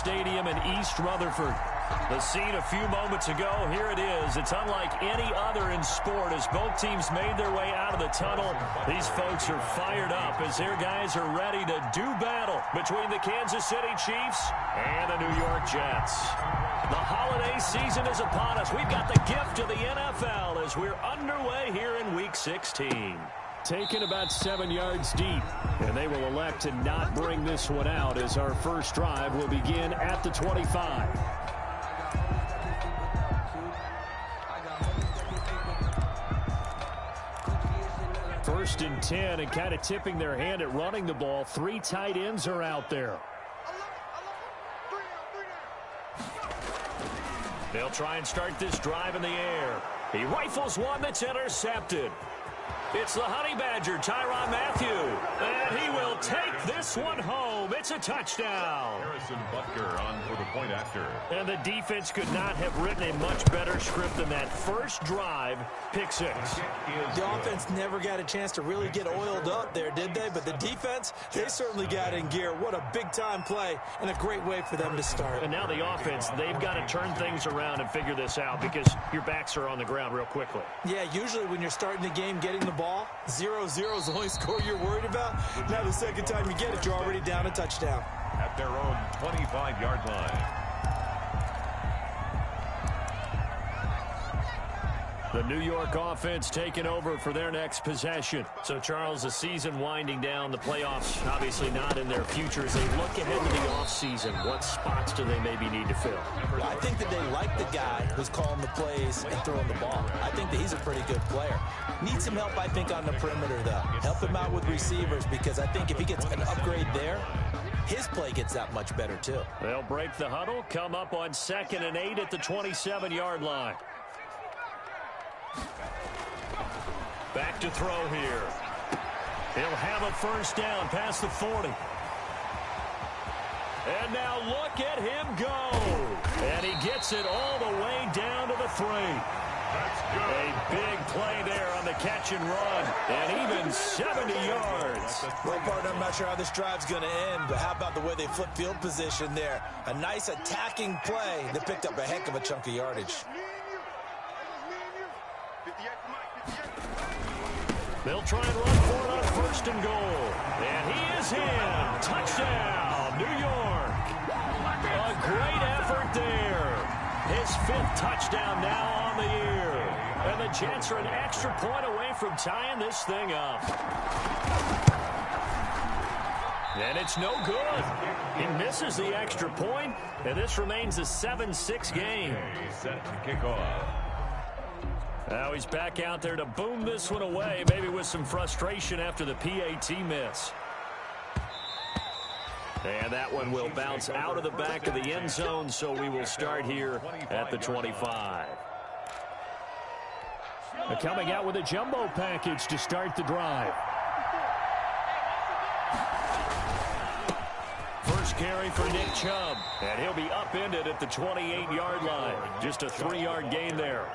Stadium in East Rutherford. The scene a few moments ago, here it is. It's unlike any other in sport as both teams made their way out of the tunnel. These folks are fired up as their guys are ready to do battle between the Kansas City Chiefs and the New York Jets. The holiday season is upon us. We've got the gift of the NFL as we're underway here in Week 16. Taken about 7 yards deep, and they will elect to not bring this one out as our first drive will begin at the 25. First and 10, and kind of tipping their hand at running the ball. 3 tight ends are out there. They'll try and start this drive in the air. He rifles one that's intercepted. It's the Honey Badger, Tyrann Mathieu, and he will take this one home. It's a touchdown. Harrison Butker on for the point after. And the defense could not have written a much better script than that first drive, pick 6. The offense never got a chance to really get oiled up there, did they? But the defense, they certainly got in gear. What a big-time play and a great way for them to start. And now the offense, they've got to turn things around and figure this out because your backs are on the ground real quickly. Yeah, usually when you're starting the game, getting the ball, 0-0 is the only score you're worried about. Now the second time you get it, you're already down a touchdown. At their own 25-yard line. The New York offense taking over for their next possession. So, Charles, the season winding down, the playoffs obviously not in their future. As they look ahead to the offseason, what spots do they maybe need to fill? Well, I think that they like the guy who's calling the plays and throwing the ball. I think that he's a pretty good player. Needs some help, I think, on the perimeter, though. Help him out with receivers because I think if he gets an upgrade there, his play gets that much better, too. They'll break the huddle, come up on 2nd and 8 at the 27-yard line. Back to throw here. He'll have a first down past the 40. And now look at him go. And he gets it all the way down to the 3. That's good. A big play there on the catch and run. And even 70 yards. Well, partner, I'm not sure how this drive's going to end, but how about the way they flip field position there? A nice attacking play that picked up a heck of a chunk of yardage. They'll try and run for it on 1st and goal. And he is in. Touchdown, New York. A great effort there. His 5th touchdown now on the year. And the Jets are an extra point away from tying this thing up. And it's no good. He misses the extra point, and this remains a 7-6 game. Set to kick off. Now he's back out there to boom this one away, maybe with some frustration after the PAT miss. And that one will bounce out of the back of the end zone, so we will start here at the 25. Coming out with a jumbo package to start the drive. First carry for Nick Chubb, and he'll be upended at the 28-yard line. Just a 3-yard gain there.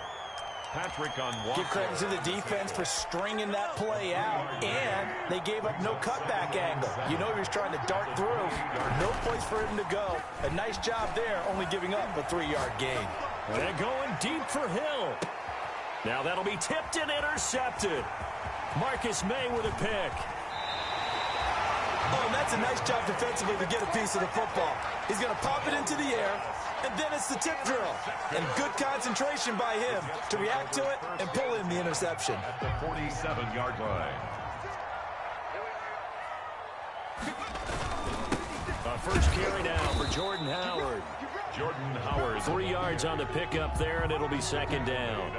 Patrick on one. Give credit to the defense for stringing that play out, and they gave up no cutback angle. You know he was trying to dart through. No place for him to go. A nice job there, only giving up a 3-yard gain. And going deep for Hill. Now that'll be tipped and intercepted. Marcus May with a pick. Oh, and that's a nice job defensively to get a piece of the football. He's going to pop it into the air, and then it's the tip drill. And good concentration by him to react to it and pull in the interception. At the 47-yard line. First carry now for Jordan Howard. Jordan Howard. 3 yards on the pickup there, and it'll be 2nd down.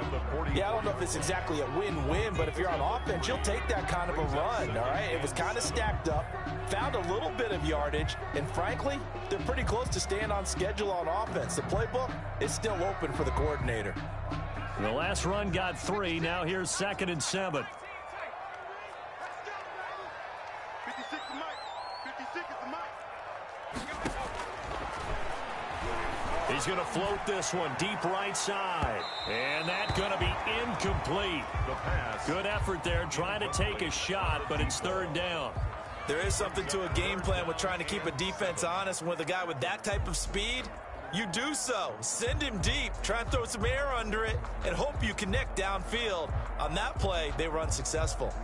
Yeah, I don't know if it's exactly a win-win, but if you're on offense, you'll take that kind of a run, all right? It was kind of stacked up, found a little bit of yardage, and frankly, they're pretty close to staying on schedule on offense. The playbook is still open for the coordinator. The last run got 3. Now here's 2nd and 7. He's going to float this one deep right side. And that's going to be incomplete. The pass. Good effort there trying to take a shot, but it's 3rd down. There is something to a game plan with trying to keep a defense honest. And with a guy with that type of speed, you do so. Send him deep, try and throw some air under it, and hope you connect downfield. On that play, they were unsuccessful.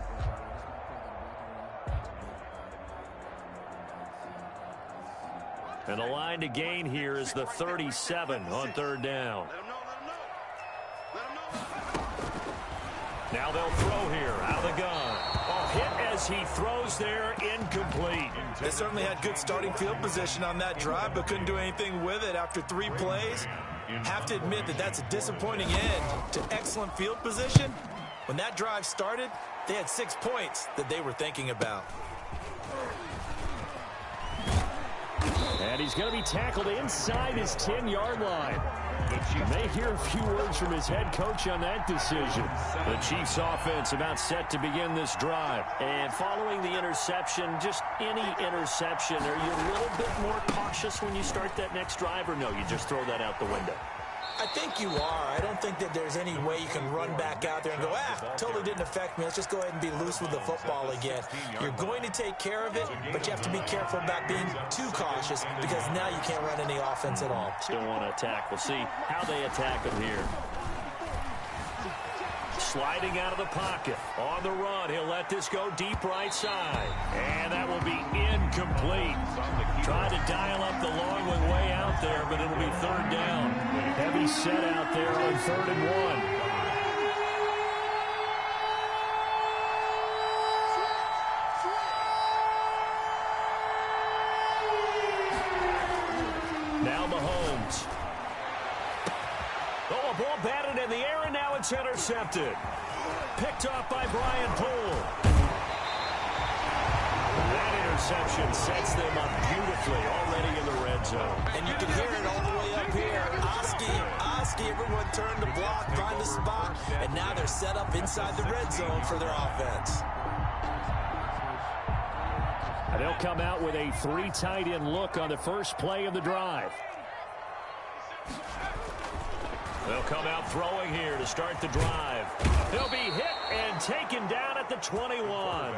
And the line to gain here is the 37 on third down. Now they'll throw here out of the gun. Oh, hit as he throws there, incomplete. They certainly had good starting field position on that drive, but couldn't do anything with it after 3 plays. Have to admit that that's a disappointing end to excellent field position. When that drive started, they had 6 points that they were thinking about. And he's going to be tackled inside his 10-yard line. You may hear a few words from his head coach on that decision. The Chiefs offense about set to begin this drive. And following the interception, just any interception, are you a little bit more cautious when you start that next drive, or no, you just throw that out the window? I think you are. I don't think that there's any way you can run back out there and go, totally didn't affect me. Let's just go ahead and be loose with the football again. You're going to take care of it, but you have to be careful about being too cautious because now you can't run any offense at all. Still want to attack. We'll see how they attack him here. Sliding out of the pocket. On the run, he'll let this go deep right side. And that will be incomplete. Trying to dial up the long one way out there, but it'll be third down. Heavy set out there on 3rd and 1. Now Mahomes. Oh, a ball batted in the air, and now it's intercepted. Picked off by Brian Poole. That interception sets them up beautifully already in the red zone. And you can hear it all the way up here. Oski, everyone turned to block, find a spot, and now they're set up inside the red zone for their offense. And they'll come out with a 3 tight end look on the first play of the drive. They'll come out throwing here to start the drive. They'll be hit and taken down at the 21.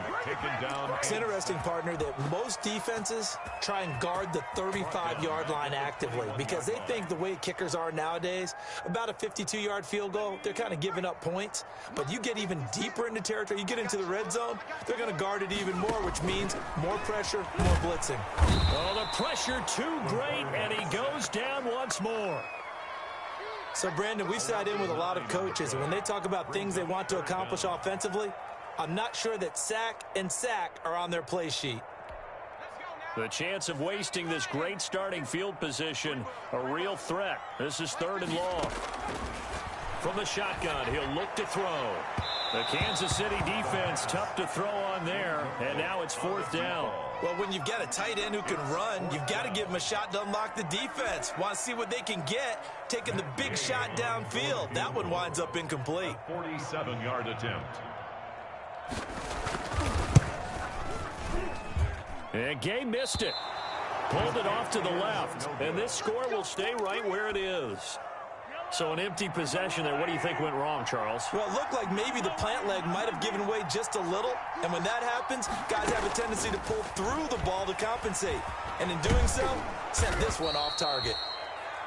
It's interesting, partner, that most defenses try and guard the 35-yard line actively because they think the way kickers are nowadays, about a 52-yard field goal, they're kind of giving up points. But you get even deeper into territory, you get into the red zone, they're going to guard it even more, which means more pressure, more blitzing. Oh, the pressure too great, and he goes down once more. So, Brandon, we've sat in with a lot of coaches, and when they talk about things they want to accomplish offensively, I'm not sure that sack and sack are on their play sheet. The chance of wasting this great starting field position, a real threat. This is 3rd and long. From the shotgun, he'll look to throw. The Kansas City defense tough to throw on there, and now it's 4th down. Well, when you've got a tight end who can run, you've got to give him a shot to unlock the defense. Want to see what they can get, taking the big shot downfield. That one winds up incomplete. 47-yard attempt. And Gay missed it. Pulled it off to the left, and this score will stay right where it is. So an empty possession there. What do you think went wrong, Charles? Well, it looked like maybe the plant leg might have given way just a little. And when that happens, guys have a tendency to pull through the ball to compensate. And in doing so, sent this one off target.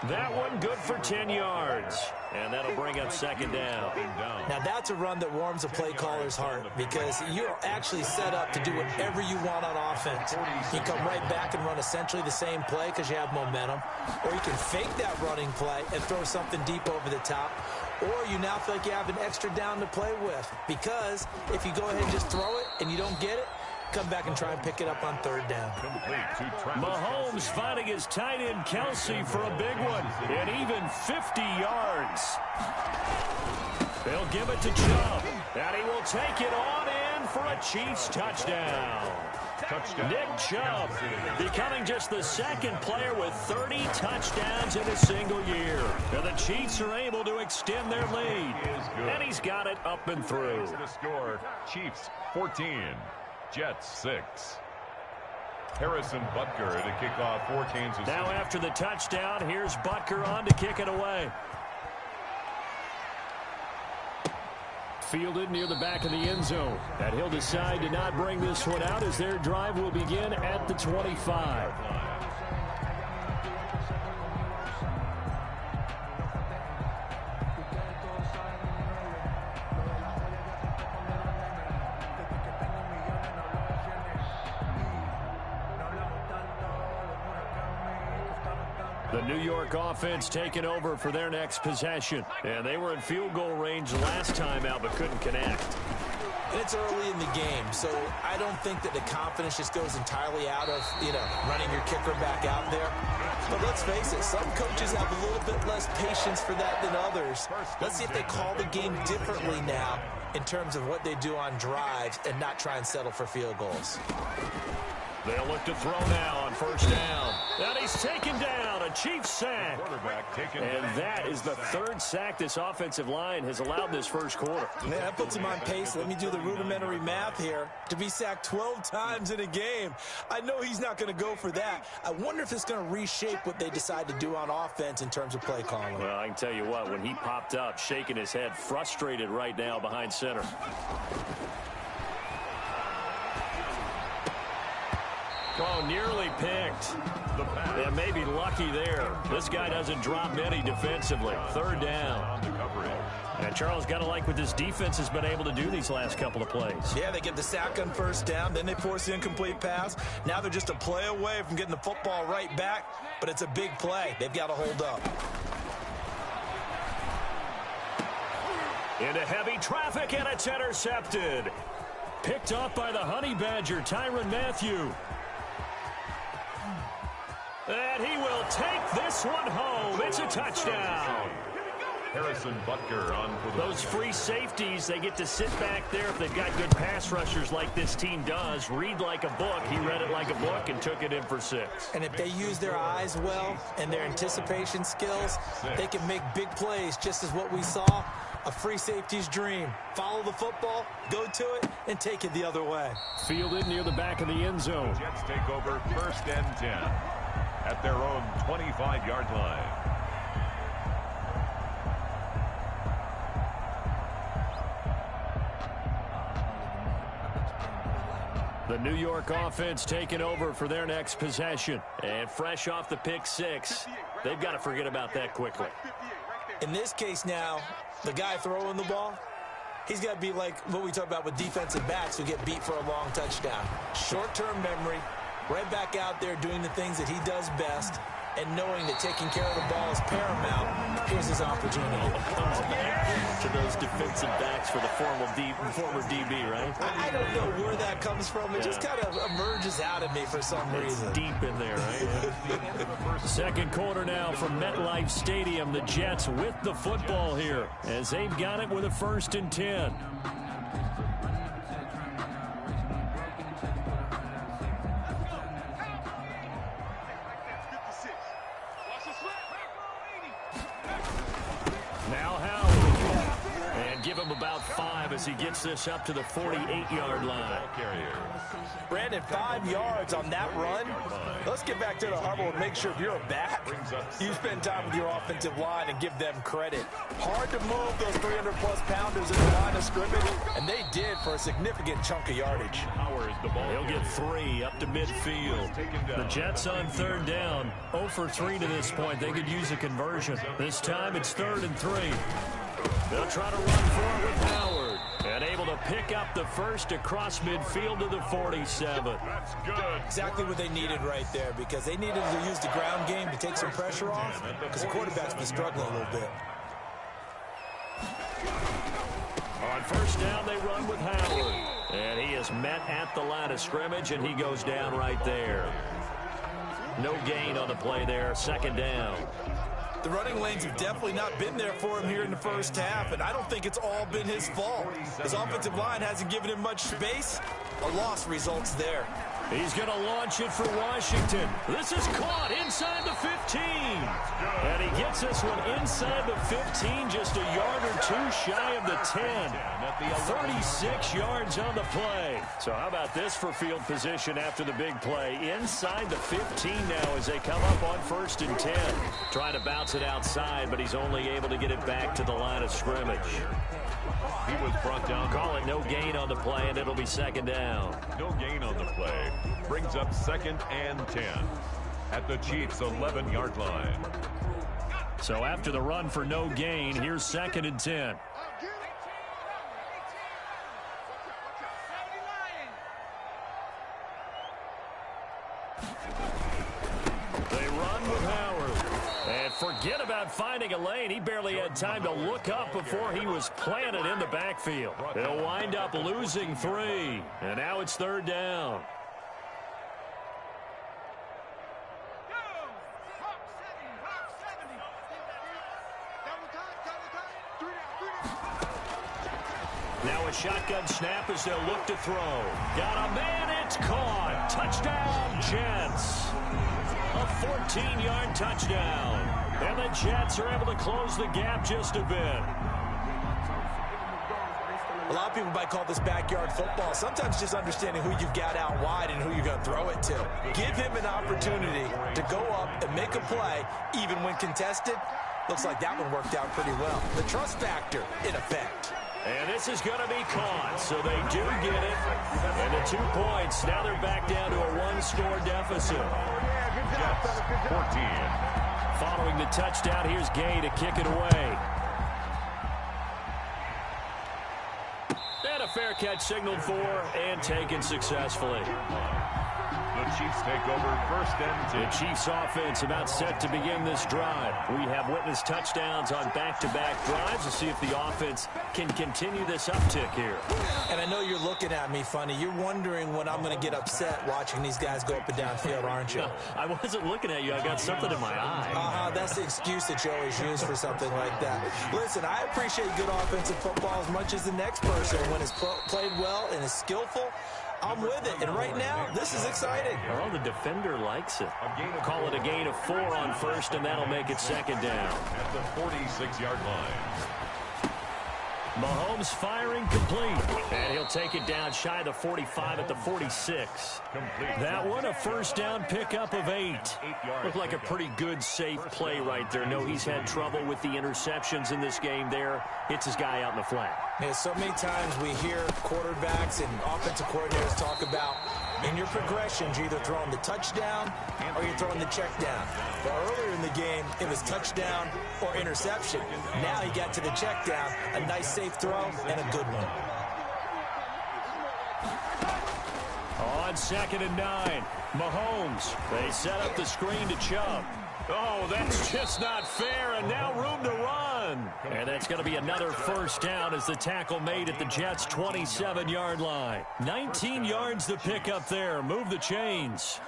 That one good for 10 yards. And that'll bring up 2nd down. Now, that's a run that warms a play caller's heart because you're actually set up to do whatever you want on offense. You come right back and run essentially the same play because you have momentum. Or you can fake that running play and throw something deep over the top. Or you now feel like you have an extra down to play with because if you go ahead and just throw it and you don't get it, come back and try and pick it up on 3rd down. Mahomes finding his tight end Kelsey for a big one. And even 50 yards. They'll give it to Chubb. And he will take it on in for a Chiefs touchdown. Nick Chubb becoming just the 2nd player with 30 touchdowns in a single year. And the Chiefs are able to extend their lead. And he's got it up and through. The score, Chiefs 14. Jets 6. Harrison Butker to kick off for Kansas City. Now after the touchdown, here's Butker on to kick it away. Fielded near the back of the end zone. And he'll decide to not bring this one out as their drive will begin at the 25. The New York offense taking over for their next possession. And they were in field goal range last time out but couldn't connect. And it's early in the game, so I don't think that the confidence just goes entirely out of, running your kicker back out there. But let's face it, some coaches have a little bit less patience for that than others. Let's see if they call the game differently now in terms of what they do on drives and not try and settle for field goals. They'll look to throw now on first down. And he's taken down, a Chiefs sack. And that is the third sack this offensive line has allowed this first quarter. Yeah, that puts him on pace. Let me do the rudimentary math here. To be sacked 12 times in a game, I know he's not going to go for that. I wonder if it's going to reshape what they decide to do on offense in terms of play calling. Well, I can tell you what, when he popped up, shaking his head, frustrated right now behind center. Oh, nearly picked. Yeah, maybe lucky there. This guy doesn't drop many defensively. Third down. And Charles, got to like what this defense has been able to do these last couple of plays. Yeah, they get the sack on first down, then they force the incomplete pass. Now they're just a play away from getting the football right back, but it's a big play. They've got to hold up. Into heavy traffic, and it's intercepted. Picked off by the Honey Badger, Tyrann Mathieu. And he will take this one home. It's a touchdown. Harrison Butker on for the... Those free safeties, they get to sit back there if they've got good pass rushers like this team does. Read like a book. He read it like a book and took it in for 6. And if they use their eyes well and their anticipation skills, they can make big plays, just as what we saw. A free safety's dream. Follow the football, go to it, and take it the other way. Fielded near the back of the end zone. Jets take over first and 10 at their own 25-yard line. The New York offense taking over for their next possession. And fresh off the pick 6, they've got to forget about that quickly. In this case now, the guy throwing the ball, he's got to be like what we talk about with defensive backs who get beat for a long touchdown. Short-term memory, right back out there doing the things that he does best, and knowing that taking care of the ball is paramount. Here's his opportunity. Comes back to those defensive backs for the former DB, right? I don't know where that comes from. It just kind of emerges out of me for some reason. It's deep in there, right? Second quarter now from MetLife Stadium. The Jets with the football here as they've got it with a 1st and 10. About 5 as he gets this up to the 48-yard line. Brandon, 5 yards on that run. Let's get back to the huddle and make sure if you're a back, you spend time with your offensive line and give them credit. Hard to move those 300-plus pounders in the line of scrimmage, and they did for a significant chunk of yardage. He'll get 3 up to midfield. The Jets on 3rd down, 0 for 3 to this point. They could use a conversion. This time it's 3rd and 3. They'll try to run for it with Howard. And able to pick up the first across midfield to the 47. That's good. Exactly what they needed right there, because they needed to use the ground game to take some pressure off, because the quarterback's been struggling a little bit. On first down, they run with Howard. And he is met at the line of scrimmage, and he goes down right there. No gain on the play there. 2nd down. The running lanes have definitely not been there for him here in the first half, and I don't think it's all been his fault. His offensive line hasn't given him much space. A loss results there. He's going to launch it for Washington. This is caught inside the 15. And he gets this one inside the 15, just a yard or two shy of the 10. 36 yards on the play. So how about this for field position after the big play? Inside the 15 now as they come up on 1st and 10. Trying to bounce it outside, but he's only able to get it back to the line of scrimmage. He was brought down. Call it no gain on the play, and it'll be 2nd down. No gain on the play. Brings up 2nd and 10 at the Chiefs' 11-yard line. So after the run for no gain, here's 2nd and 10. They run with Howard. And forget about finding a lane. He barely had time to look up before he was planted in the backfield. They'll wind up losing 3. And now it's 3rd down. Now a shotgun snap as they'll look to throw. Got a man, it's caught. Touchdown, Jets. A 14-yard touchdown. And the Jets are able to close the gap just a bit. A lot of people might call this backyard football. Sometimes just understanding who you've got out wide and who you're going to throw it to. Give him an opportunity to go up and make a play, even when contested. Looks like that one worked out pretty well. The trust factor in effect. And this is going to be caught, so they do get it. And the 2 points, now they're back down to a 1-score deficit. Jets 14. Following the touchdown, here's Gay to kick it away. And a fair catch signaled for and taken successfully. The Chiefs take over 1st and 10. The Chiefs offense about set to begin this drive. We have witnessed touchdowns on back-to-back drives to see if the offense can continue this uptick here. And I know you're looking at me funny. You're wondering when I'm going to get upset watching these guys go up and down field, aren't you? I wasn't looking at you. I got something in my eye. That's the excuse that you always use for something like that. Listen, I appreciate good offensive football as much as the next person. When it's played well and is skillful, I'm with it. And right now, this is exciting. Well, the defender likes it. Call it a gain of 4 on 1st, and that'll make it 2nd down. At the 46-yard line. Mahomes firing complete. And he'll take it down shy of the 45 at the 46. That one a 1st down pickup of 8. Looked like a pretty good, safe play right there. No, he's had trouble with the interceptions in this game there. Hits his guy out in the flat. Yeah, so many times we hear quarterbacks and offensive coordinators talk about in your progressions, you're either throwing the touchdown or you're throwing the check down. But earlier in the game, it was touchdown or interception. Now he got to the check down, a nice safe throw and a good one. On 2nd and 9, Mahomes. They set up the screen to Chubb. Oh, that's just not fair, and now room to run. And that's going to be another 1st down as the tackle made at the Jets' 27-yard line. 19 yards to pick up there. Move the chains.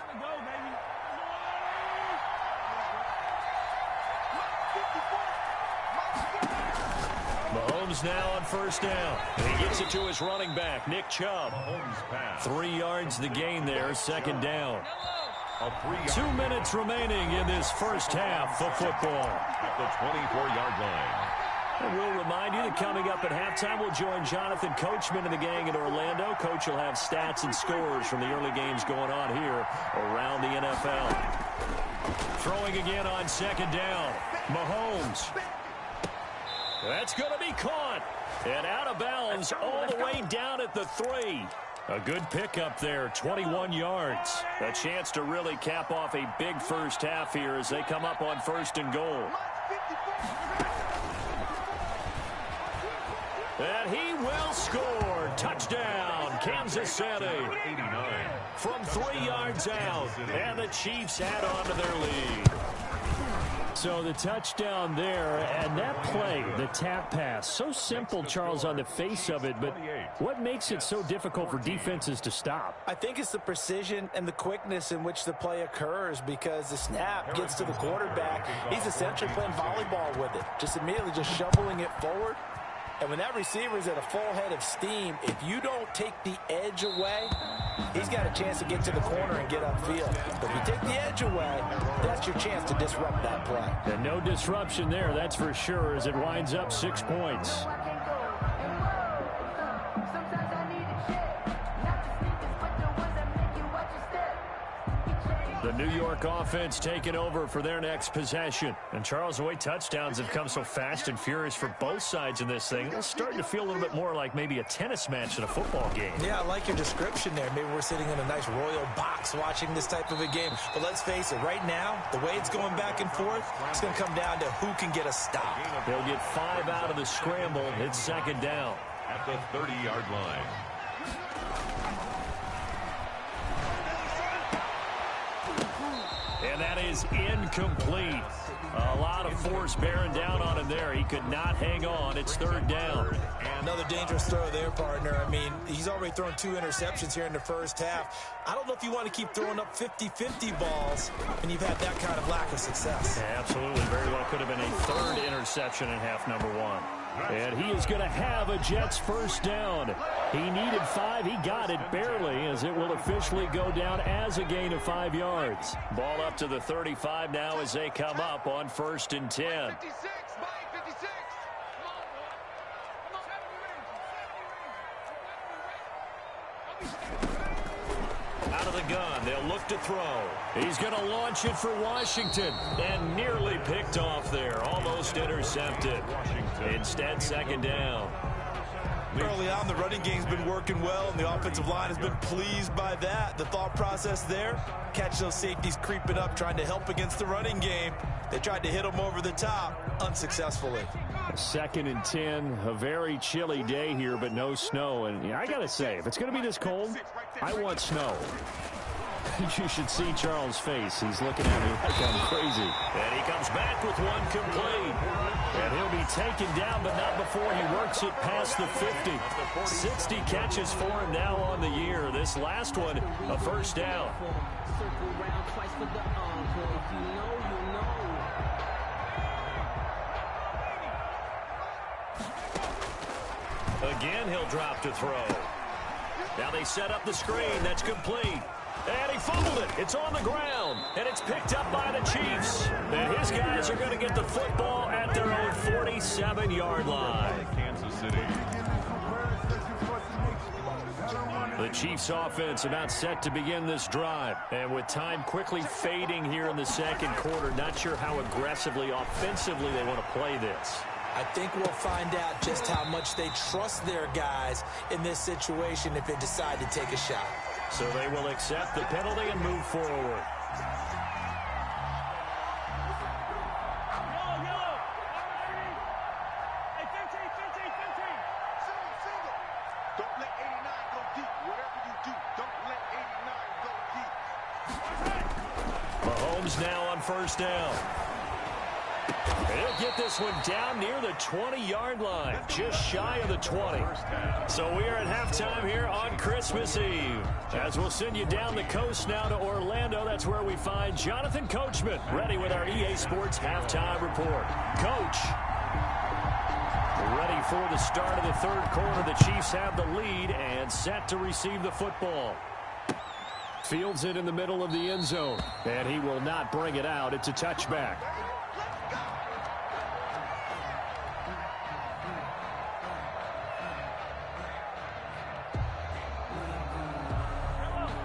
Mahomes now on 1st down. And he gets it to his running back, Nick Chubb. 3 yards the gain there, 2nd down. 2 minutes remaining in this 1st half of football. At the 24-yard line. And we'll remind you that coming up at halftime, we'll join Jonathan Coachman and the gang in Orlando. Coach will have stats and scores from the early games going on here around the NFL. Throwing again on 2nd down. Mahomes. That's going to be caught. And out of bounds all the way down at the 3. A good pickup there, 21 yards. A chance to really cap off a big 1st half here as they come up on 1st and goal. And he will score. Touchdown, Kansas City. 89. From 3 yards out. And the Chiefs add on to their lead. So the touchdown there, and that play, the tap pass, so simple, Charles, on the face of it, but what makes it so difficult for defenses to stop? I think it's the precision and the quickness in which the play occurs, because the snap gets to the quarterback. He's essentially playing volleyball with it, just immediately just shoveling it forward. And when that receiver's at a full head of steam, if you don't take the edge away, he's got a chance to get to the corner and get upfield. But if you take the edge away, that's your chance to disrupt that play. And no disruption there, that's for sure, as it winds up 6 points. The New York offense taking over for their next possession. And Charles, the way touchdowns have come so fast and furious for both sides in this thing, it's starting to feel a little bit more like maybe a tennis match than a football game. Yeah, I like your description there. Maybe we're sitting in a nice royal box watching this type of a game. But let's face it, right now, the way it's going back and forth, it's going to come down to who can get a stop. They'll get 5 out of the scramble. It's second down. At the 30-yard line. And that is incomplete. A lot of force bearing down on him there. He could not hang on. It's third down. Another dangerous throw there, partner. I mean, he's already thrown 2 interceptions here in the first half. I don't know if you want to keep throwing up 50-50 balls when you've had that kind of lack of success. Yeah, absolutely. Very well could have been a third interception in half number 1. And he is going to have a Jets first down. He needed 5. He got it barely, as it will officially go down as a gain of 5 yards. Ball up to the 35 now as they come up on first and 10. Out of the gun, they'll look to throw. He's going to launch it for Washington, and nearly picked off there, almost intercepted. Instead, second down. Early on, the running game's been working well, and the offensive line has been pleased by that. The thought process there, catch those safeties creeping up, trying to help against the running game. They tried to hit them over the top, unsuccessfully. Second and 10, a very chilly day here, but no snow. And I got to say, if it's going to be this cold, I want snow. You should see Charles' face. He's looking at me like I'm crazy. And he comes back with one complete. And he'll be taken down, but not before he works it past the 50. 60 catches for him now on the year. This last one, a first down. Again, he'll drop to throw. Now they set up the screen. That's complete. And he fumbled it. It's on the ground. And it's picked up by the Chiefs. And his guys are going to get the football at their own 47-yard line. Kansas City. The Chiefs offense about set to begin this drive. And with time quickly fading here in the second quarter, not sure how aggressively, offensively they want to play this. I think we'll find out just how much they trust their guys in this situation if they decide to take a shot. So they will accept the penalty and move forward. Don't let 89 go deep. Whatever you do, don't let 89 go deep. Mahomes now on first down. He'll get this one down near the 20-yard line, just shy of the 20. So we are at halftime here on Christmas Eve. As we'll send you down the coast now to Orlando, that's where we find Jonathan Coachman, ready with our EA Sports halftime report. Coach, ready for the start of the third quarter. The Chiefs have the lead and set to receive the football. Fields it in the middle of the end zone, and he will not bring it out. It's a touchback.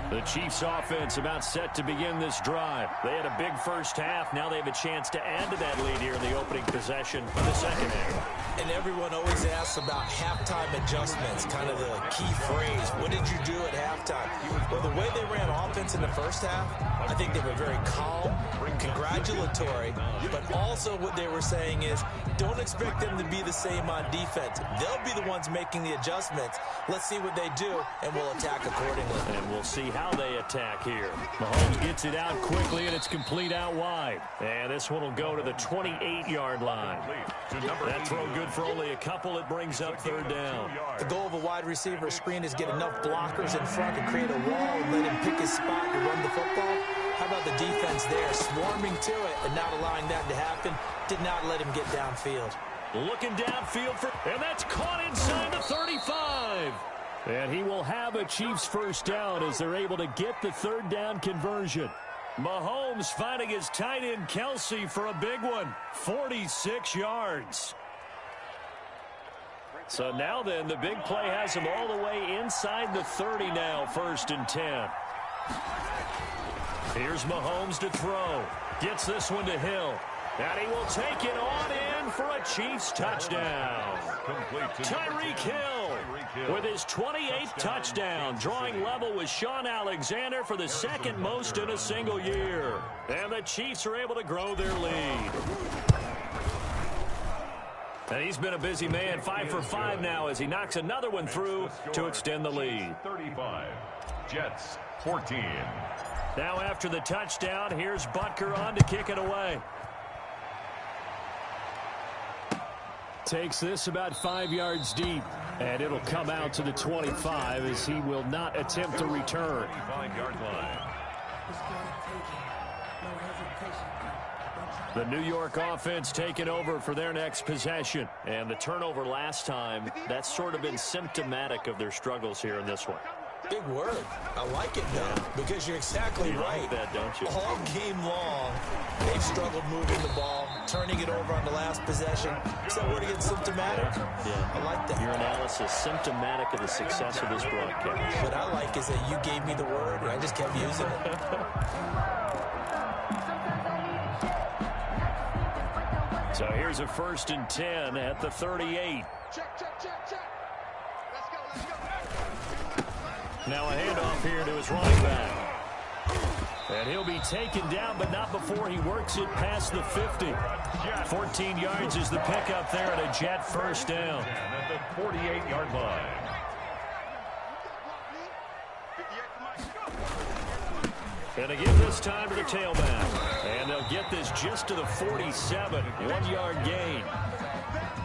The Chiefs offense about set to begin this drive. They had a big first half. Now they have a chance to add to that lead here in the opening possession of the second half. And everyone always asks about halftime adjustments, kind of the key phrase. What did you do at halftime? Well, the way they ran offense in the first half, I think they were very calm, congratulatory, but also what they were saying is don't expect them to be the same on defense. They'll be the ones making the adjustments. Let's see what they do, and we'll attack accordingly. And we'll see how they attack here. Mahomes gets it out quickly, and it's complete out wide. And this one will go to the 28-yard line. That throw good for only a couple. It brings up third down. The goal of a wide receiver screen is get enough blockers in front to create a wall and let him pick his spot to run the football. How about the defense there, swarming to it and not allowing that to happen? Did not let him get downfield. Looking downfield and that's caught inside the 35. And he will have a Chiefs first down as they're able to get the third down conversion. Mahomes finding his tight end Kelsey for a big one, 46 yards. So now then, the big play has him all the way inside the 30 now, 1st and 10. Here's Mahomes to throw. Gets this one to Hill. And he will take it on in for a Chiefs touchdown. Tyreek Hill with his 28th touchdown, drawing level with Sean Alexander for the second most in a single year. And the Chiefs are able to grow their lead. And he's been a busy man, 5 for 5 now as he knocks another one through to extend the lead. 35, Jets 14. Now after the touchdown, here's Butker on to kick it away. Takes this about 5 yards deep, and it'll come out to the 25 as he will not attempt to return. 25-yard line. The New York offense taking over for their next possession. And the turnover last time, that's sort of been symptomatic of their struggles here in this one. Big word. I like it now because you're exactly right. Like that, don't you? All game long, they've struggled moving the ball, turning it over on the last possession. Is that word again, symptomatic? Yeah. I like that. Your analysis, symptomatic of the success of this broadcast. What I like is that you gave me the word, and I just kept using it. So here's a 1st and 10 at the 38. Check. Let's go. Now a handoff here to his running back. And he'll be taken down, but not before he works it past the 50. 14 yards is the pickup there at a Jet first down. At the 48-yard line. And they give this time to the tailback. And they'll get this just to the 47. 1-yard gain.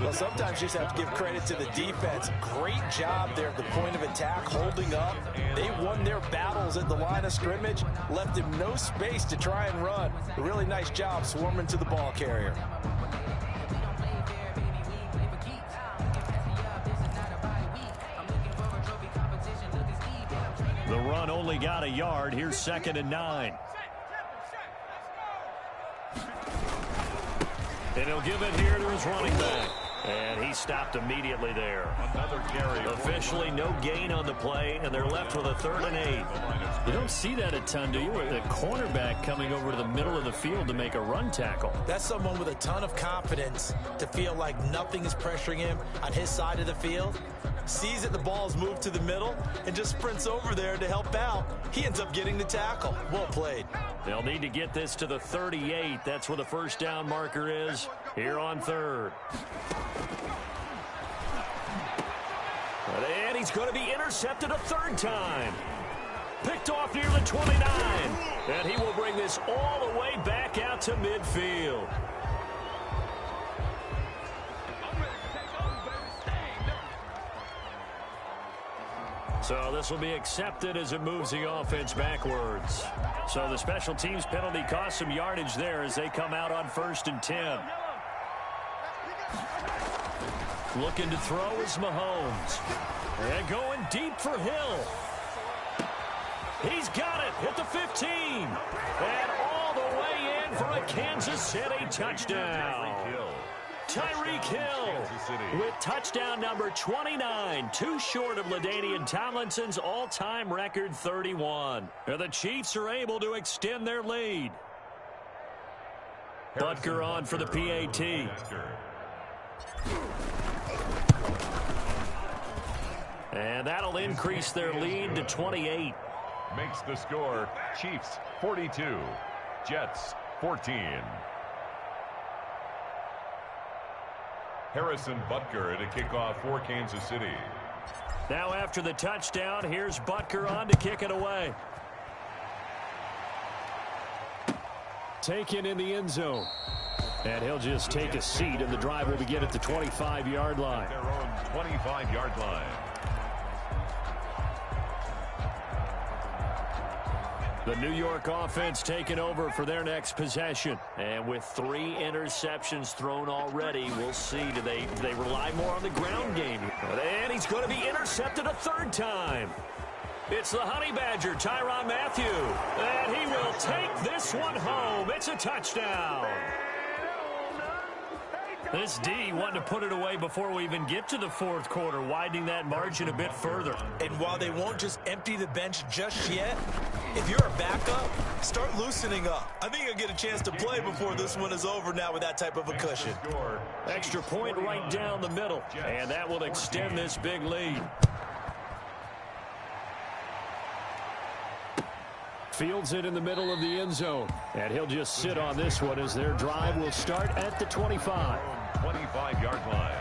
Well, sometimes you just have to give credit to the defense. Great job there at the point of attack, holding up. They won their battles at the line of scrimmage, left him no space to try and run. A really nice job swarming to the ball carrier. The run only got a yard. Here's 2nd and 9. And he'll give it here to his running back. And he stopped immediately there. Another carry. Officially no gain on the play, and they're left with a 3rd and 8. You don't see that a ton, do you? With a cornerback coming over to the middle of the field to make a run tackle. That's someone with a ton of confidence to feel like nothing is pressuring him on his side of the field. Sees that the ball's moved to the middle and just sprints over there to help out. He ends up getting the tackle. Well played. They'll need to get this to the 38. That's where the first down marker is here on 3rd. And he's going to be intercepted a 3rd time. Picked off near the 29. And he will bring this all the way back out to midfield. So this will be accepted as it moves the offense backwards. So the special teams penalty cost some yardage there as they come out on 1st and 10. Looking to throw is Mahomes. And going deep for Hill. He's got it at the 15. And all the way in for a Kansas City touchdown. Tyreek Hill with touchdown number 29, too short of LaDainian Tomlinson's all-time record 31. And the Chiefs are able to extend their lead. Butker on for the PAT. And that'll increase their lead to 28. Makes the score Chiefs 42, Jets 14. Harrison Butker to kick off for Kansas City. Now after the touchdown, here's Butker on to kick it away. Taken in the end zone. And he'll just take a seat, and the drive will begin at the 25-yard line. Their own 25-yard line. The New York offense taking over for their next possession. And with 3 interceptions thrown already, we'll see. Do they rely more on the ground game? And he's going to be intercepted a 3rd time. It's the Honey Badger, Tyrann Mathieu. And he will take this one home. It's a touchdown. This D wanted to put it away before we even get to the 4th quarter, widening that margin a bit further. And while they won't just empty the bench just yet, if you're a backup, start loosening up. I think you'll get a chance to play before this one is over now with that type of a cushion. Extra point right down the middle, and that will extend this big lead. Fields it in the middle of the end zone, and he'll just sit on this one as their drive will start at the 25. 25-yard line.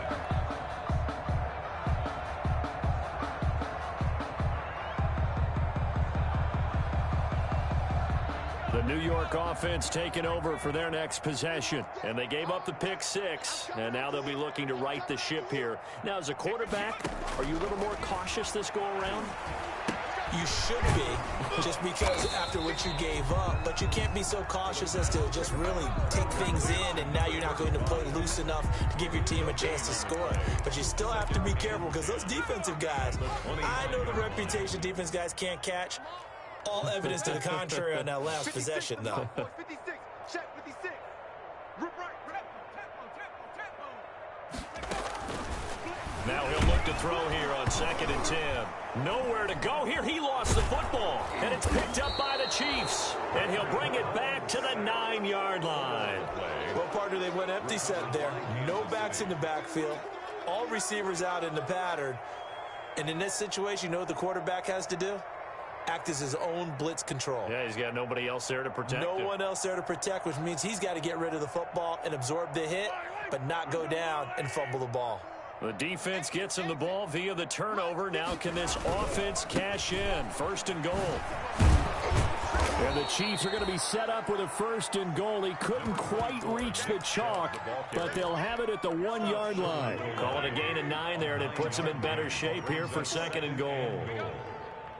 The New York offense taking over for their next possession. And they gave up the pick 6, and now they'll be looking to right the ship here. Now, as a quarterback, are you a little more cautious this go-around? You should be, just because after what you gave up, but you can't be so cautious as to just really take things in, and now you're not going to play loose enough to give your team a chance to score. But you still have to be careful because those defensive guys, I know the reputation defense guys can't catch. All evidence to the contrary on that last possession, though. 56, check 56. Now he'll look to throw here on 2nd and 10. Nowhere to go here. He lost the football, and it's picked up by the Chiefs. And he'll bring it back to the 9-yard line. Well, partner, they went empty set there. No backs in the backfield. All receivers out in the pattern. And in this situation, you know what the quarterback has to do? Act as his own blitz control. Yeah, he's got nobody else there to protect him. No one else there to protect, which means he's got to get rid of the football and absorb the hit, but not go down and fumble the ball. The defense gets him the ball via the turnover. Now can this offense cash in? 1st and goal. And the Chiefs are going to be set up with a 1st and goal. He couldn't quite reach the chalk, but they'll have it at the 1-yard line. Call it a gain of 9 there, and it puts them in better shape here for 2nd and goal.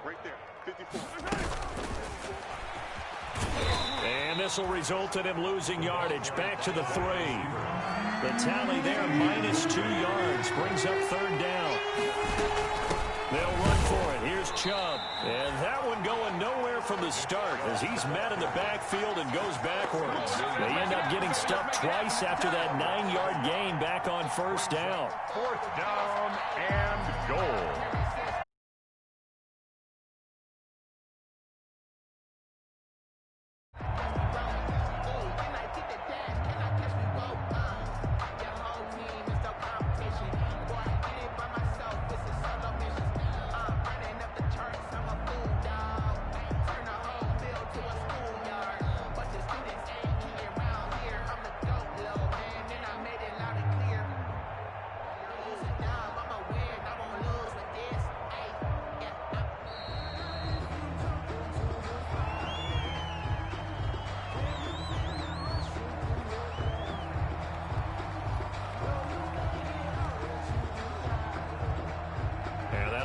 Right there, 54. And this will result in him losing yardage. Back to the 3. The tally there, -2 yards, brings up 3rd down. They'll run for it. Here's Chubb. And that one going nowhere from the start as he's met in the backfield and goes backwards. They end up getting stuck twice after that 9-yard gain back on 1st down. 4th down and goal.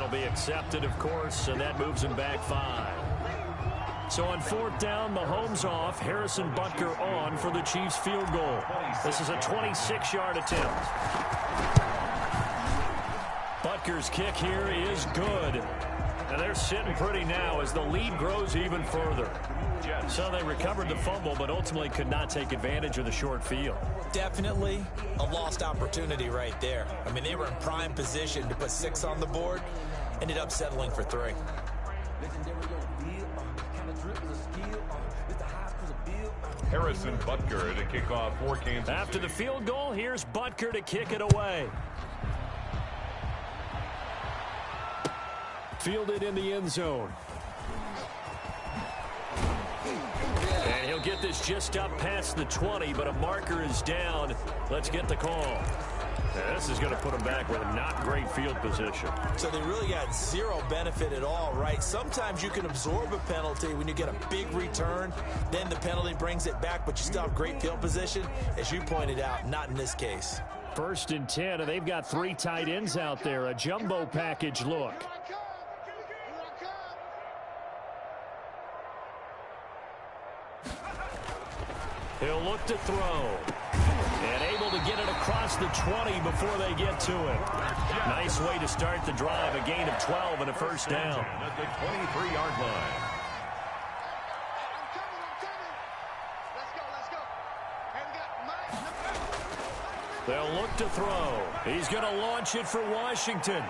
Be accepted, of course, and that moves him back 5. So on 4th down, Mahomes off, Harrison Butker on for the Chiefs field goal. This is a 26-yard attempt. Butker's kick here is good. And they're sitting pretty now as the lead grows even further. So they recovered the fumble, but ultimately could not take advantage of the short field. Definitely a lost opportunity right there. I mean, they were in prime position to put 6 on the board. Ended up settling for 3. Harrison Butker to kick off for Kansas City. After the field goal, here's Butker to kick it away. Fielded in the end zone. And he'll get this just up past the 20, but a marker is down. Let's get the call. Now, this is going to put them back with a not great field position. So they really got zero benefit at all, right? Sometimes you can absorb a penalty when you get a big return. Then the penalty brings it back, but you still have great field position. As you pointed out, not in this case. 1st and 10, and they've got 3 tight ends out there. A jumbo package look. He'll look to throw. And able to get it across the 20 before they get to it. Nice way to start the drive. A gain of 12 and a first down. At the 23-yard line. They'll look to throw. He's going to launch it for Washington.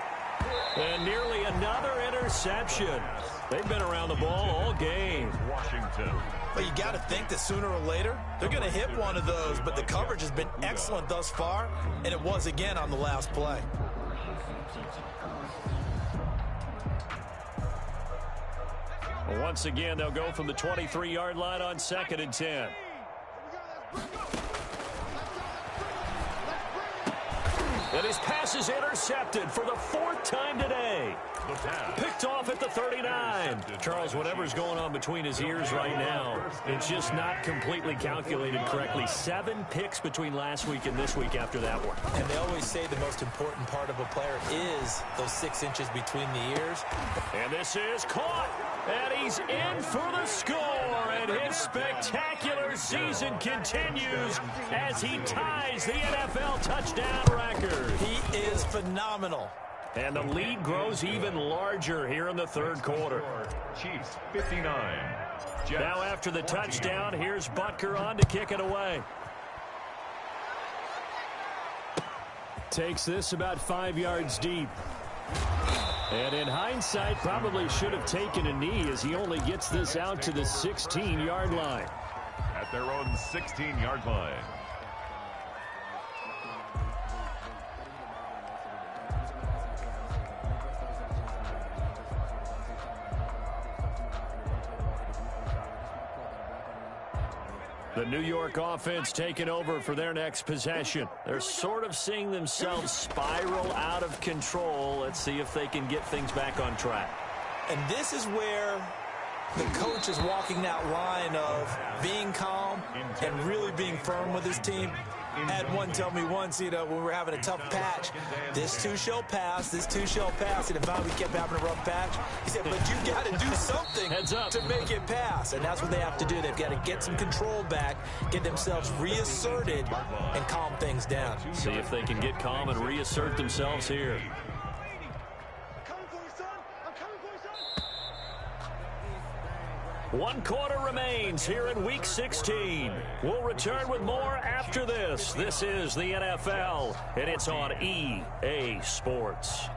And nearly another interception. They've been around the ball all game. Washington. Well, you got to think that sooner or later, they're going to hit one of those, but the coverage has been excellent thus far, and it was again on the last play. Once again, they'll go from the 23-yard line on 2nd and 10. And his pass is intercepted for the 4th time today. Picked off at the 39. Charles, whatever's going on between his ears right now, it's just not completely calculated correctly. 7 picks between last week and this week after that one. And they always say the most important part of a player is those 6 inches between the ears. And this is caught. And he's in for the score. And his spectacular season continues as he ties the NFL touchdown record. He is phenomenal. And the lead grows even larger here in the 3rd quarter. Chiefs 59. Jets now after the touchdown, here's Butker on to kick it away. Takes this about 5 yards deep. And in hindsight, probably should have taken a knee as he only gets this out to the 16-yard line. at their own 16-yard line. The New York offense taking over for their next possession. They're sort of seeing themselves spiral out of control. Let's see if they can get things back on track. And this is where the coach is walking that line of being calm and really being firm with his team. I had one tell me once, when we were having a tough patch, this too shall pass, this too shall pass. And if we kept having a rough patch, he said, but you got to do something to make it pass. And that's what they have to do. They've got to get some control back, get themselves reasserted, and calm things down. See if they can get calm and reassert themselves here. One quarter remains here in Week 16. We'll return with more after this. This is the NFL, and it's on EA Sports.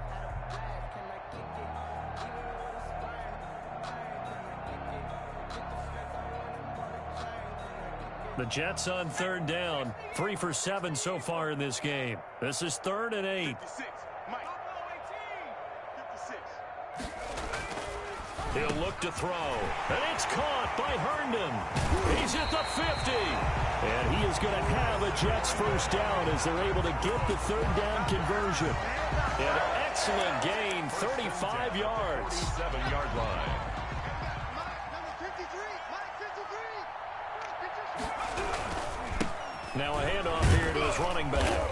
The Jets on third down, 3 for 7 so far in this game. This is 3rd and 8. He'll look to throw, and it's caught by Herndon. He's at the 50, and he is going to have a Jets first down as they're able to get the third down conversion. An excellent gain, 35 yards. 7-yard line. Now a handoff here to his running back.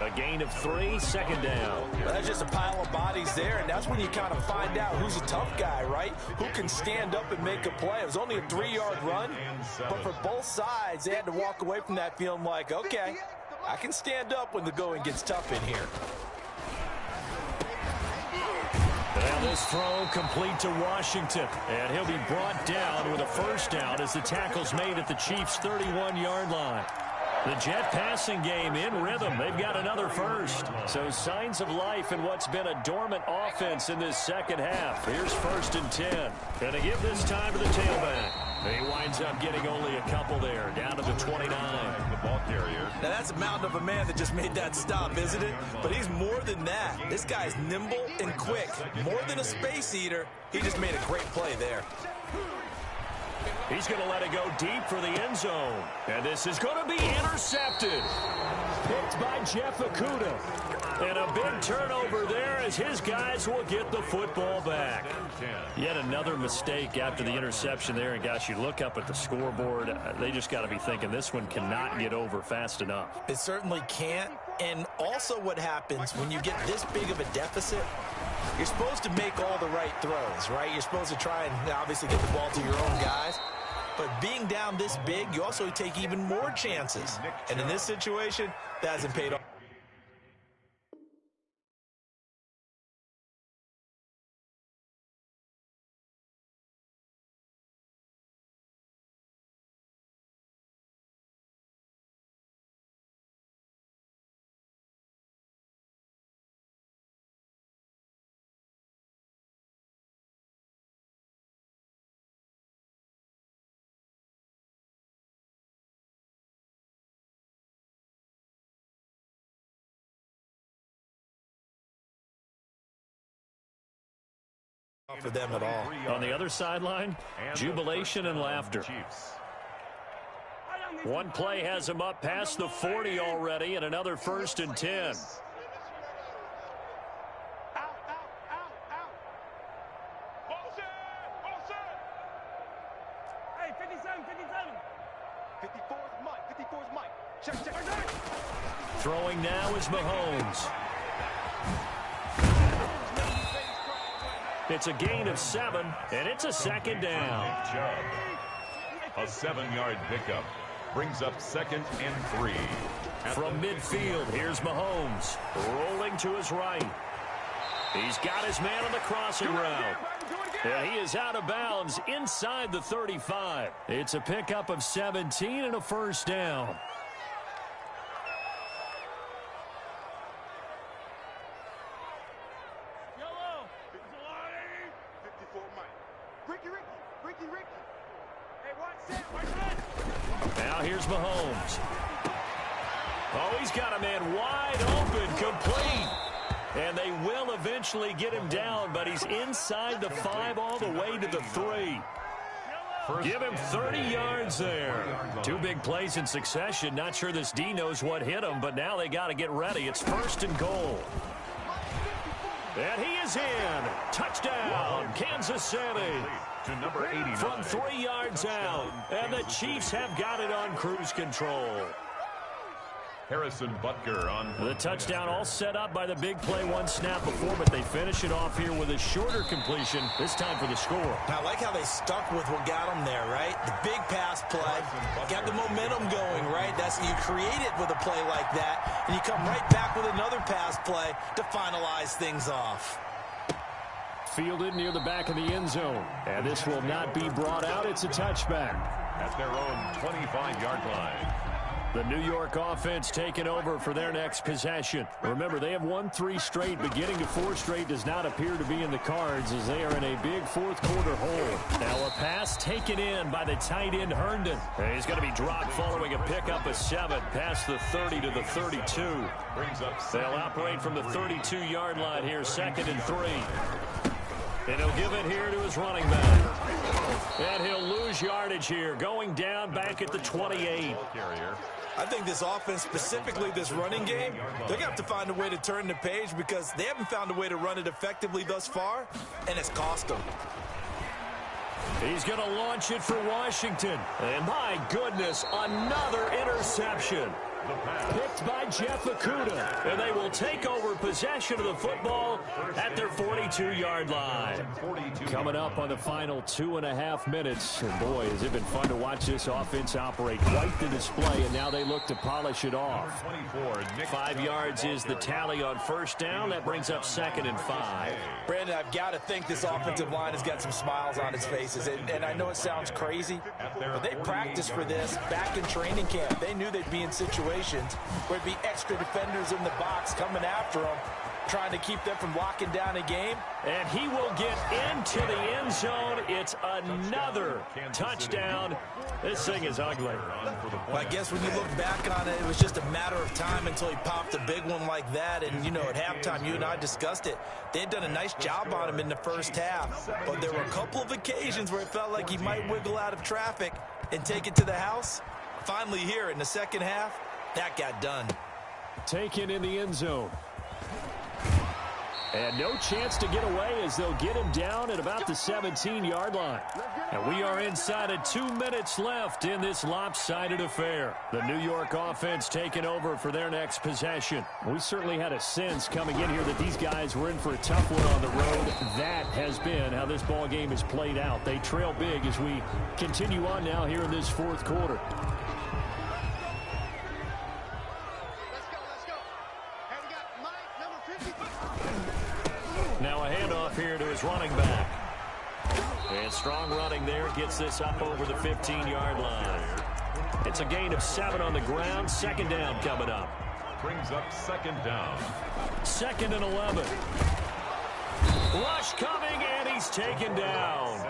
A gain of 3, 2nd down. Well, that's just a pile of bodies there, and that's when you kind of find out who's a tough guy, right? Who can stand up and make a play. It was only a 3-yard run, but for both sides, they had to walk away from that feeling like, okay, I can stand up when the going gets tough in here. And this throw complete to Washington, and he'll be brought down with a first down as the tackle's made at the Chiefs' 31-yard line. The Jet passing game in rhythm. They've got another first. So signs of life in what's been a dormant offense in this second half. Here's 1st and 10. And to give this time to the tailback. He winds up getting only a couple there, down to the 29. The ball carrier. Now, that's a mountain of a man that just made that stop, isn't it? But he's more than that. This guy's nimble and quick. More than a space eater, he just made a great play there. He's going to let it go deep for the end zone. And this is going to be intercepted. Picked by Jeff Okudah. And a big turnover there as his guys will get the football back. Yet another mistake after the interception there. And, gosh, you look up at the scoreboard, they just got to be thinking this one cannot get over fast enough. It certainly can't. And also what happens when you get this big of a deficit, you're supposed to make all the right throws, right? You're supposed to try and obviously get the ball to your own guys. But being down this big, you also take even more chances. And in this situation, that hasn't paid off. For them at all. On the other sideline, jubilation and laughter. One play has him up past the 40 already, and another 1st and 10. Hey, 57, 57. 54 is Mike. 54 is Mike. Check. Throwing now is Mahomes. It's a gain of 7, and it's a 2nd down. A 7-yard pickup brings up 2nd and 3. From midfield, here's Mahomes rolling to his right. He's got his man on the crossing route. And he is out of bounds inside the 35. It's a pickup of 17 and a 1st down. Now here's Mahomes. Oh, he's got a man wide open, complete. And they will eventually get him down, but he's inside the 5 all the way to the 3. Give him 30 yards there. 2 big plays in succession. Not sure this D knows what hit him, but now they got to get ready. It's 1st and goal. And he is in. Touchdown, Kansas City. To number 89. From 3 yards out. And the Chiefs have got it on cruise control. Harrison Butker on The touchdown all set up by the big play 1 snap before, but they finish it off here with a shorter completion, this time for the score. I like how they stuck with what got them there, right? The big pass play, got the momentum going, right? That's you create it with a play like that, and you come right back with another pass play to finalize things off. Fielded near the back of the end zone, and this will not be brought out. It's a touchback. at their own 25-yard line. The New York offense taking over for their next possession. Remember, they have won 3 straight, but getting to 4 straight does not appear to be in the cards as they are in a big fourth-quarter hole. Now a pass taken in by the tight end Herndon. And he's going to be dropped following a pickup of 7 past the 30 to the 32. They'll operate from the 32-yard line here, 2nd and 3. And he'll give it here to his running back. And he'll lose yardage here, going down back at the 28. I think this offense, specifically this running game, they're going to have to find a way to turn the page because they haven't found a way to run it effectively thus far, and it's cost them. He's going to launch it for Washington. And my goodness, another interception. Picked by Jeff Okudah. And they will take over possession of the football at their 42-yard line. Coming up on the final 2.5 minutes. And boy, has it been fun to watch this offense operate. Quite the display, and now they look to polish it off. 5 yards is the tally on first down. That brings up 2nd and 5. Brandon, I've got to think this offensive line has got some smiles on its faces. And I know it sounds crazy, but they practiced for this back in training camp. They knew they'd be in situations where it'd be extra defenders in the box coming after them, trying to keep them from locking down a game. And he will get into the end zone. It's another touchdown. This thing is ugly. Well, I guess when you look back on it, it was just a matter of time until he popped a big one like that. And, you know, at halftime, you and I discussed it. They had done a nice job on him in the first half. But there were a couple of occasions where it felt like he might wiggle out of traffic and take it to the house. Finally here in the second half, that got done. Taken in the end zone. And no chance to get away as they'll get him down at about the 17-yard line. And we are inside of 2 minutes left in this lopsided affair. The New York offense taking over for their next possession. We certainly had a sense coming in here that these guys were in for a tough one on the road. That has been how this ball game has played out. They trail big as we continue on now here in this fourth quarter. Now a handoff here to his running back. And strong running there gets this up over the 15-yard line. It's a gain of 7 on the ground. Second down coming up. Brings up second down. 2nd and 11. Rush coming, and he's taken down.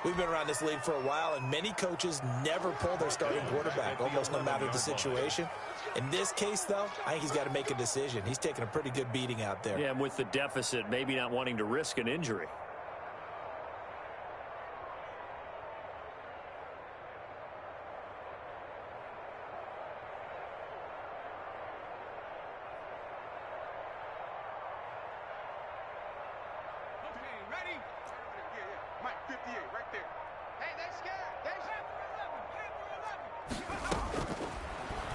We've been around this league for a while, and many coaches never pull their starting quarterback, almost no matter the situation. In this case, though, I think he's got to make a decision. He's taking a pretty good beating out there. Yeah, and with the deficit, maybe not wanting to risk an injury.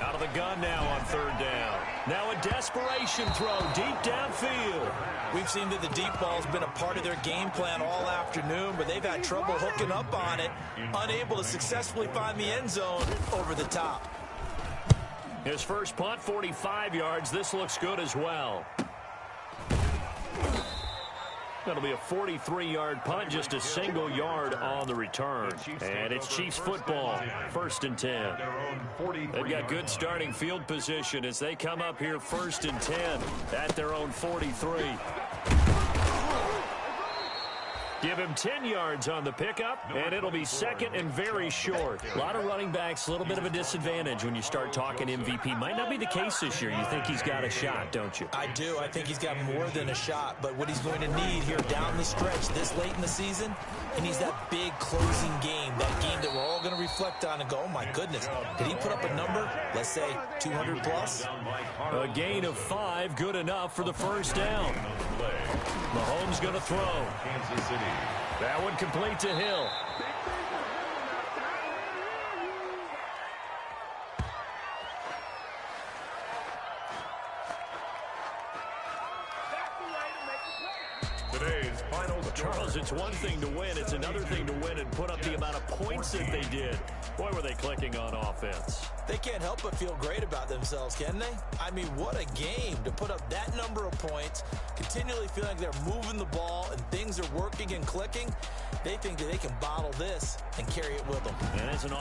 Out of the gun now on 3rd down. Now a desperation throw deep downfield. We've seen that the deep ball's been a part of their game plan all afternoon, but they've had trouble hooking up on it, unable to successfully find the end zone over the top. His first punt, 45 yards. This looks good as well. That'll be a 43-yard punt, just a single yard on the return. And it's Chiefs football, 1st and 10. They've got good starting field position as they come up here 1st and 10 at their own 43. Give him 10 yards on the pickup, and it'll be 2nd and very short. A lot of running backs, a little bit of a disadvantage when you start talking MVP. Might not be the case this year. You think he's got a shot, don't you? I do. I think he's got more than a shot. But what he's going to need here down the stretch this late in the season, he needs that big closing game, that game that we're all going to reflect on and go, oh, my goodness, did he put up a number, let's say 200 plus? A gain of 5, good enough for the first down. Mahomes going to throw. Kansas City. That one complete to Hill. Today's final score. Charles, it's one thing to win. It's another thing to win and put up the amount of points that they did. Boy, were they clicking on offense. They can't help but feel great about themselves, can they? I mean, what a game to put up that number of points, continually feeling like they're moving the ball and things are working and clicking. They think that they can bottle this and carry it with them. And as an